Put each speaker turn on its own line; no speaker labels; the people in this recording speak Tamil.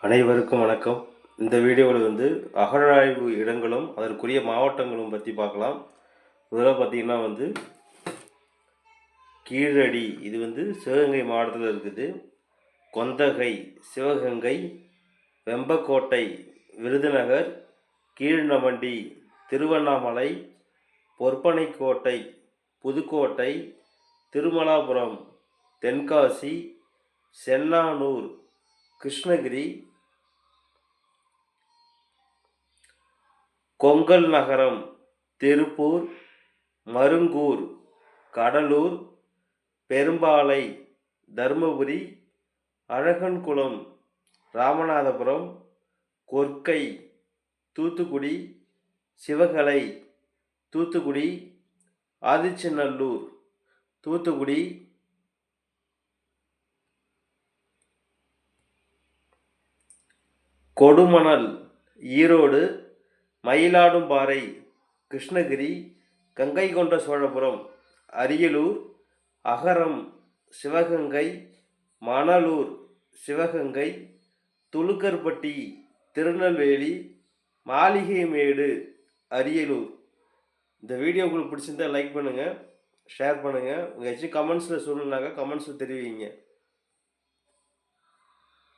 அனைவருக்கும் வணக்கம். இந்த வீடியோவில் அகழாய்வு இடங்களும் அதற்குரிய மாவட்டங்களும் பற்றி பார்க்கலாம். முதல்ல பார்த்திங்கன்னா கீழடி, இது சிவகங்கை மாவட்டத்தில் இருக்குது. கொந்தகை சிவகங்கை, வெம்பக்கோட்டை விருதுநகர், கீழ்நமண்டி திருவண்ணாமலை, பொற்பனைக்கோட்டை புதுக்கோட்டை, திருமலாபுரம் தென்காசி, சென்னானூர் கிருஷ்ணகிரி, கொங்கல் நகரம் திருப்பூர், மருங்கூர் கடலூர், பெரும்பாலை தருமபுரி, அழகன்குளம் ராமநாதபுரம், கொர்க்கை தூத்துக்குடி, சிவகலை தூத்துக்குடி, ஆதிச்சநல்லூர் தூத்துக்குடி, கொடுமணல் ஈரோடு, மயிலாடும்பாறை கிருஷ்ணகிரி, கங்கைகொண்ட சோழபுரம் அரியலூர், அகரம் சிவகங்கை, மணலூர் சிவகங்கை, துலுக்கர்பட்டி திருநெல்வேலி, மாளிகைமேடு அரியலூர். இந்த வீடியோ உங்களுக்கு பிடிச்சிருந்தா லைக் பண்ணுங்கள், ஷேர் பண்ணுங்கள். உங்கள் ஏதாச்சும் கமெண்ட்ஸில் சொல்லணுன்னாக்கா கமெண்ட்ஸில் தெரிவிங்க.